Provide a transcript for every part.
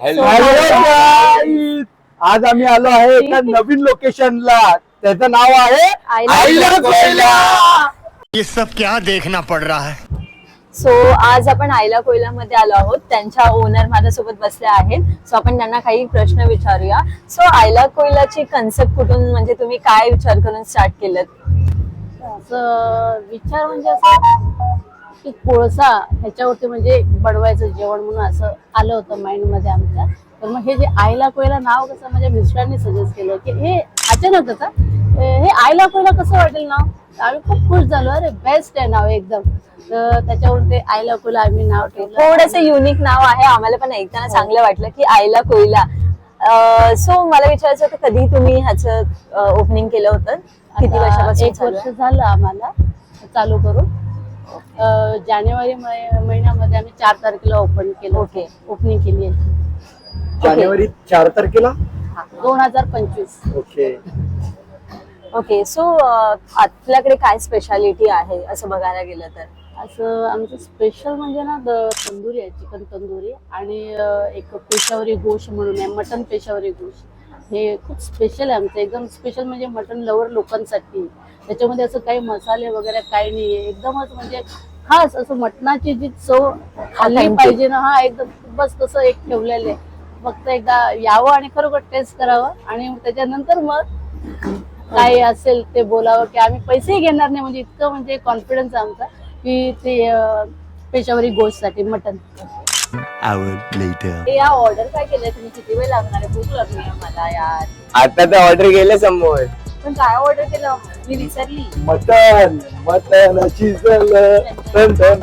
Hello guys! आज आम्ही आलो आहे एका नवीन लोकेशनला. त्याचं नाव आहे आईला कोयला. ये सब क्या देखना पड़ रहा है. सो आज आपण आईला कोयला मध्ये आलो आहोत. त्यांच्या ओनर माझ्यासोबत बसले आहेत. सो आपण त्यांना काही प्रश्न विचारूया. सो आईला कोयलाची कन्सेप्ट कुठून, म्हणजे तुम्ही काय विचार करून स्टार्ट केलं? असं विचार म्हणजे असं की कोळसा ह्याच्यावरती म्हणजे बनवायचं जेवण म्हणून असं आलं होतं माइंड मध्ये आमच्या. तर मग हे जे आईला कोयला नाव कसं माझ्या मिस्टरांनी सजेस्ट केलं की हे अचानकच हे आईला कोयला कसं वाटेल नाव. आम्ही खूप खुश झालो, अरे बेस्ट आहे नाव एकदम. तर त्याच्यावरून ते आईला कोयला आम्ही नाव ठेवलं. थोडंसं युनिक नाव आहे. आम्हाला पण ऐकताना चांगलं वाटलं की आईला कोयला. सो मला विचारायचं होतं, कधी तुम्ही ह्याचं ओपनिंग केलं होतं? किती वर्षापासून? 1 वर्ष झालं आम्हाला चालू करून. जानेवारी महिन्यामध्ये आम्ही 4 तारखेला ओपन केलं. ओके. ओपनिंग केली आहे जानेवारी 4 तारखेला 2025. ओके. ओके. सो आपल्याकडे काय स्पेशालिटी आहे असं बघायला गेलं तर? असं आमचं स्पेशल म्हणजे ना तंदुरी आहे, चिकन तंदुरी. आणि एक पेशावरी गोश्त म्हणून आहे, मटन पेशावरी गोश्त. हे खूप स्पेशल आहे आमचं, एकदम स्पेशल म्हणजे मटन लवर लोकांसाठी. त्याच्यामध्ये असं काही मसाले वगैरे काही नाही आहे, एकदमच म्हणजे खास असं मटणाची जी चव खाल्ली पाहिजे ना, हा एकदम बस तसं एक ठेवलेलं आहे. फक्त एकदा यावं आणि खरोखर टेस्ट करावं आणि त्याच्यानंतर मग काय असेल ते बोलावं की आम्ही पैसेही घेणार नाही. म्हणजे इतकं म्हणजे कॉन्फिडन्स आमचा की ते पेशावरी गोश्त साठी मटन. या ऑर्डर काय केलंय तुम्ही? किती वेळ लागणार आहे? भूक लागली आहे मला यार. आता तर ऑर्डर गेले समोर. पण काय ऑर्डर केलं मी विसरली. मटन मटन शिजलं टन टन.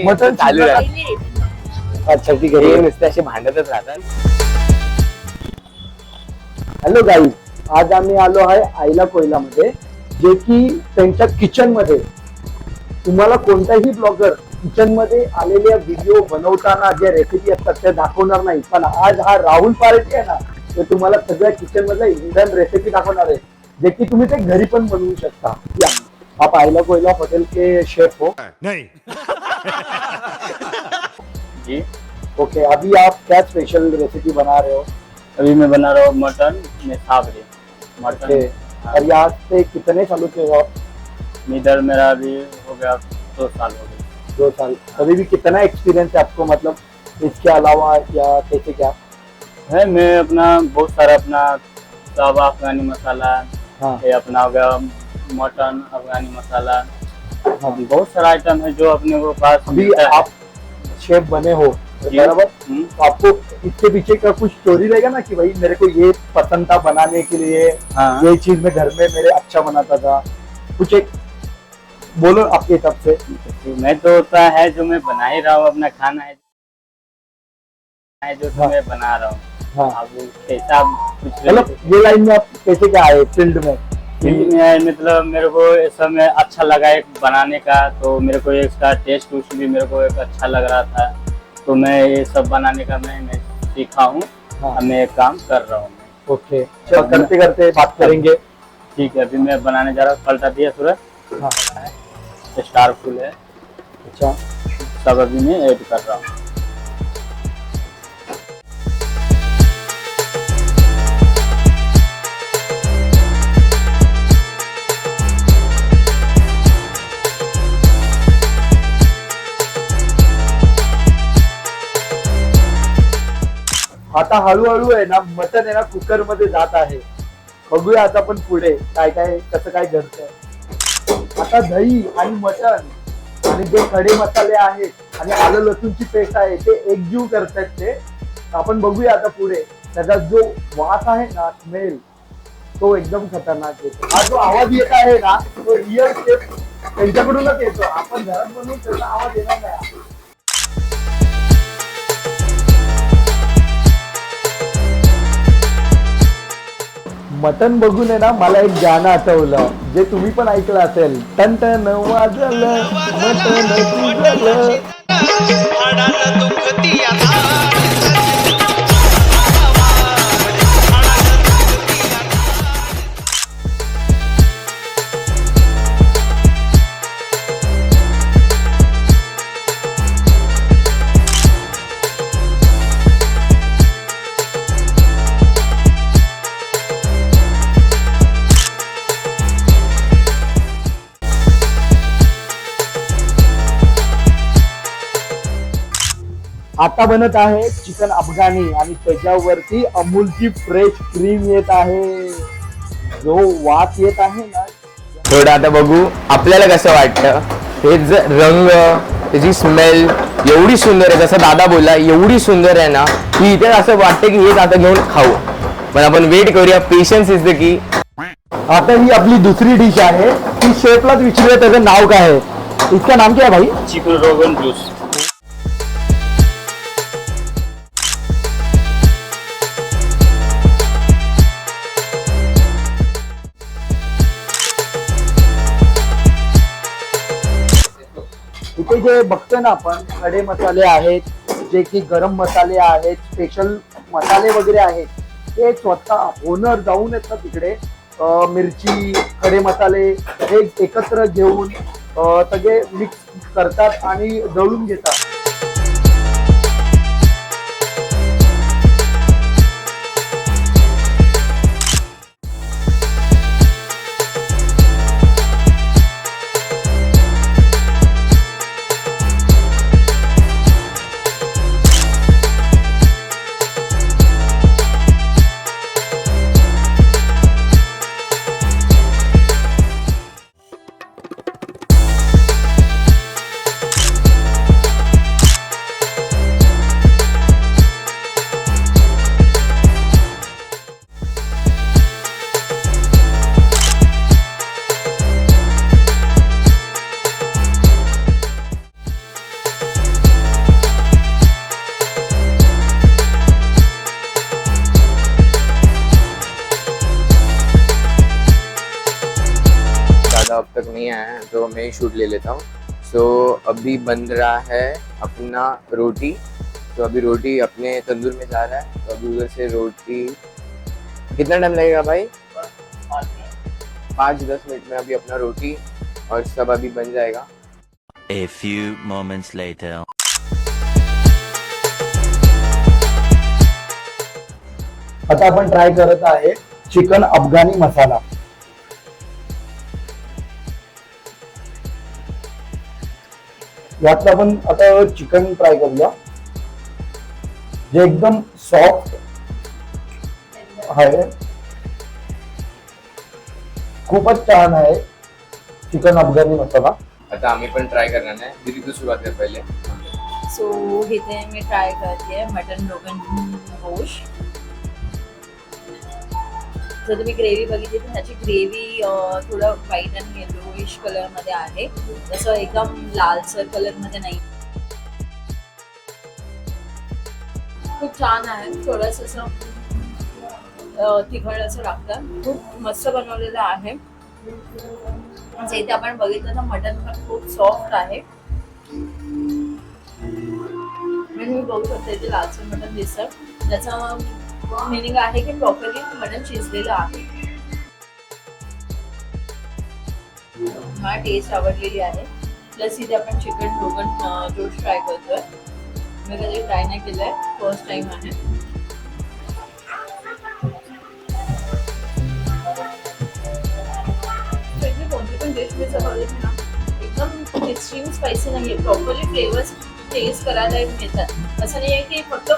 मटन चालू आहे. पहिली. अच्छा ठीक आहे. हे नुसते असे भांडतच राहतात. हॅलो गाईज, आज आम्ही आलो आहे आईला कोयला मध्ये, जे की त्यांच्या किचन मध्ये तुम्हाला कोणताही ब्लॉगर किचन मध्ये आलेल्या व्हिडिओ बनवताना ज्या रेसिपी असतात त्या दाखवणार नाही. पण आज हा राहुल पारेखे आहे ना, ते तुम्हाला सगळ्या किचन मधल्या इंडियन रेसिपी दाखवणार आहे, जे की तुम्ही ते घरी पण बनवू शकता. या आप आईला कोयला होटल के शेफ हो? नहीं. जी ओके. अभी आप क्या स्पेशल रेसिपी बना रहे हो? अभी मैं बना रहा हूँ मटन में साबरी मटन. ओके. और यहाँ से कितने सालों से हो? इधर मेरा अभी हो गया 2 साल हो गए. 2 साल. अभी भी कितना एक्सपीरियंस है आपको, मतलब इसके अलावा या कैसे क्या? है मैं अपना बहुत सारा अपना तवा अफगानी मसाला, हाँ ये अपना हो गया मटन अफगानी मसाला. हाँ. बहुत सारा आइटम है जो अपने को पास अभी मिलता है. आप शेफ बने हो जी. बराबर, हम्म. तो आपको इसके पीछे का कुछ स्टोरी रहेगा ना कि भाई मेरे को ये पसंद था बनाने के लिए, हाँ. ये चीज मैं घर में मेरे अच्छा बनाता था, कुछ एक बोलो आपके हिसाब से. मैं तो होता है जो मैं बना ही रहा हूँ, अपना खाना है जो हाँ. मैं बना रहा हूँ. हाँ अब कैसा कुछ मतलब ये लाइन में आप कैसे क्या आए फील्ड में? फील्ड में है, मतलब मेरे को इस समय अच्छा लगा एक बनाने का, तो मेरे को इसका टेस्ट उस भी मेरे को एक अच्छा लग रहा था, तो मैं ये सब बनाने का मैं सीखा हूँ. हाँ. अब मैं एक काम कर रहा हूँ. ओके. चलो करते करते बात करेंगे. ठीक है. अभी मैं बनाने जा रहा हूँ. पलटा दिया सूरज. हाँ. स्टार फुल है, अच्छा. सब अभी मैं ऐड कर रहा हूँ. आता हळूहळू आहे ना मटन आहे ना कुकर मध्ये जात आहे. बघूया आता पण पुढे काय काय कसं काय घडतंय. आता दही आणि मटन आणि जे खडे मसाले आहेत आणि आलं लसूणची पेस्ट आहे ते एकजीव करतात ते. आपण बघूया आता पुढे त्याचा जो वास आहे ना, स्मेल, तो एकदम खतरनाक येतो. हा जो आवाज येत आहे ना, तो रिअल शेफ त्यांच्याकडूनच येतो. आपण घरात बनवून त्याचा आवाज येणार नाही. मटन बघून आहे ना मला एक गाणं आठवलं, जे तुम्ही पण ऐकलं असेल. टन टन वाजलं मटन शिजलं. आता बनत आहे चिकन अफगाणी आणि त्याच्यावरती अमूलची फ्रेश क्रीम येत आहे. जो वास येत आहे ना, थोडं आता बघू आपल्याला कसं वाटतं. हे रंग, त्याची स्मेल एवढी सुंदर आहे, जसं दादा बोलला एवढी सुंदर आहे ना की इथे असं वाटतं की हेच आता घेऊन खाऊ. पण आपण वेट करूया. Patience is the key. आता ही आपली दुसरी डिश आहे. ती शेफलाच विचारूया त्याचं नाव काय आहे. इसका नाम क्या है भाई? चिकन रोगन जूस. इथे जे बघतोय ना आपण, खडे मसाले आहेत, जे की गरम मसाले आहेत, स्पेशल मसाले वगैरे आहेत, ते स्वतः ओनर जाऊन येतात तिकडे. मिरची, खडे मसाले हे एकत्र घेऊन सगळे मिक्स करतात आणि दळून घेतात. अब तक नहीं आया है तो मैं ही शूट ले लेता हूँ. सो अभी बन रहा है अपना रोटी. तो अभी रोटी अपने तंदूर में जा रहा है. तो अभी उधर से रोटी कितना टाइम लगेगा भाई? 5-10 मिनट में अभी अपना रोटी और सब अभी बन जाएगा. A few moments later. आता आपण ट्राय करत आहे चिकन अफगाणी मसाला. यातलं आपण आता चिकन ट्राय करूया, जे एकदम सॉफ्ट आहे. खूपच छान आहे चिकन अफगाणी मसाला. आता आम्ही पण ट्राय करणार आहे. दीदी तू सुरुवात कर पहिले. सो इथे मी ट्राय करते मटन रोगन जोश. जर तुम्ही ग्रेव्ही बघितली तर ह्याची ग्रेव्ही थोडं व्हाईट आणि येलोइश कलर मध्ये आहे, जसं एकदम लालसर कलर मध्ये नाही. खूप छान आहे. थोडंस असं तिखट असं लागतं. खूप मस्त बनवलेलं आहे. जे इथे आपण बघितलं तर मटन पण खूप सॉफ्ट आहे. आणि मी बघू शकते ते लालसर मटन दिसतं. त्याचा मिनिंग आहे की प्रॉपरली मटन शिजलेलं आहे. मला टेस्ट आवडलेली आहे. प्लस इथे आपण चिकन रोगन जोश ट्राय करतोय. मी कधी ट्राय नाही केलंय, फर्स्ट टाइम आहे. कोणती पण डिश मी बघितली ना, एकदम एक्स्ट्रीम स्पायसी नाहीये. प्रॉपरली फ्लेवर्स टेस्ट करायला मिळतात. असं नाही आहे की फक्त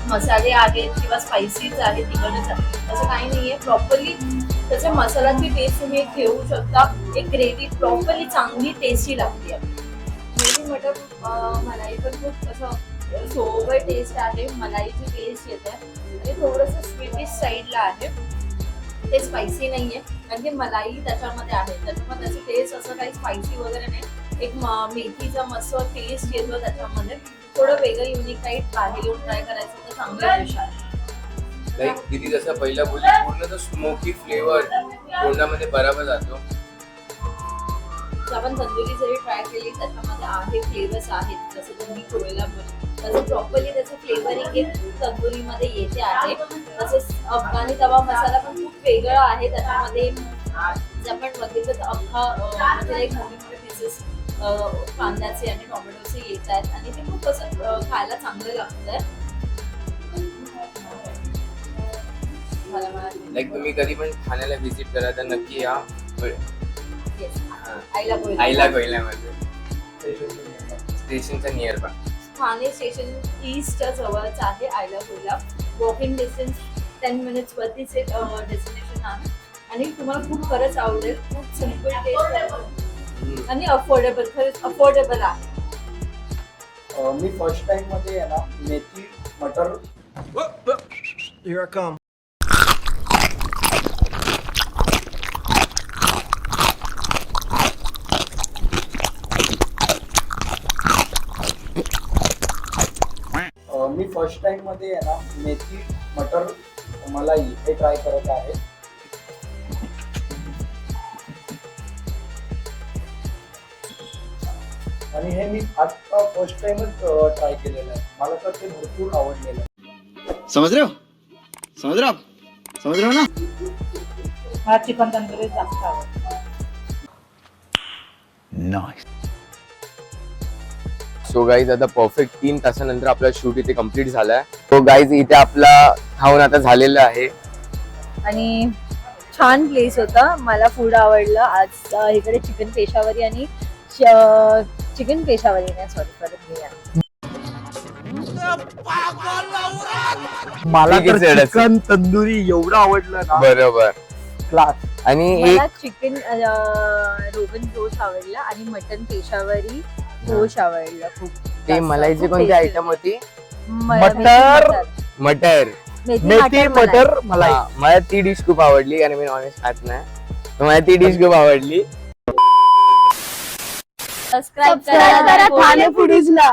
मसाले आहेत किंवा स्पायसीज आहेत, तिखटच आहे, असं काही नाहीये. प्रॉपरली त्याच्या मसाल्याची टेस्ट तुम्ही घेऊ शकता. एक ग्रेव्ही प्रॉपरली चांगली टेस्टी लागते. ग्रेव्ही मटन मलाई पण खूप असं सोबर टेस्ट आहे. मलाईची टेस्ट येते आणि थोडंसं स्वीटिश साईडला आहे. ते स्पायसी नाहीये कारण की मलाई त्याच्यामध्ये आहे. त्याच्यामध्ये त्याची टेस्ट असं काही स्पायसी वगैरे नाही. एक मेथीचा मस्त टेस्ट येतो त्याच्यामध्ये. थोडं वेगळं युनिक टाईप बाहेर येऊन ट्राय करायचं तर चांगलं डिश आहे. लाईक दीदी जसं पहिलं बोलली, पूर्ण तो स्मोकी फ्लेवर तोंडामध्ये बरोबर जातो. आपण तंदुरी जरी ट्राय केली त्याच्यामध्ये आहे फ्लेवर्स आहेत, जसं तुम्ही कोयला बोलले तसं प्रॉपरली त्याचं फ्लेवरिंग एक तंदुरीमध्ये येते आहे. तसंच अफगाणी तवा मसाला पण खूप वेगळा आहे. त्याच्यामध्ये जे आपण बघितलं तर अख्खा म्हणजे एक मोठे मोठे पीसेस कांद्याचे आणि टोमॅटोचे येत आहेत आणि ते खूप असं खायला चांगलं लागतंय. लाईक तुम्ही कधी पण ठाण्याला व्हिजिट करा तर नक्की या. आईला आईला कोयल्यामध्ये स्टेशनच्या नियर बाय. ठाणे स्टेशन ईस्टच्या जवळच आहे आयला कोयला. वॉकिंग डिस्टन्स 10 मिनिट्स वरतीच डेस्टिनेशन आहे आणि तुम्हाला खूप खरंच आवडेल. खूप सिम्पल टेस्ट आणि अफोर्डेबल, खरंच अफोर्डेबल आहे. मी फर्स्ट टाइम मध्ये आहे ना मेथी मटर Here I come. Me first time मध्ये आहे ना मेथी मटर मलाई हे ट्राय करत आहे. आणि हे मी आता फर्स्ट टाइमच ट्राय केलेलं आहे. मला तर ते भरपूर आवडलेलं आहे. समझ रहे हो? समझ रहे हो आप? समझ रहे हो ना? मला चिकन तंदुरी जास्त आवडतं. सो गाईज आता परफेक्ट 3 तासानंतर आपला शूट इथे कम्प्लीट झालाय. सो गाईज इथे आपला खाऊन आता झालेलं आहे. आणि छान प्लेस होता. मला फूड आवडलं. आज इकडे चिकन पेशावरी आणि चिकन पेशावरी नाही, सॉरी परत घ्या. मला ठीक आहे, तर सर. चिकन तंदुरी एवढं आवडलं ना, बरोबर. क्लास. आणि एक मला चिकन रोगन जोश आवडला आणि मटन पेशावरी जोश आवडलं खूप. ते मलाईची कोणती आयटम होती? मटर. मटर. मेथी मटर मलाई. हा, मला ती डिश खूप आवडली आणि मी नॉनव्हेज खात नाही, तर मला ती डिश खूप आवडली. सबस्क्राईब करा ठाणे फूडीजला.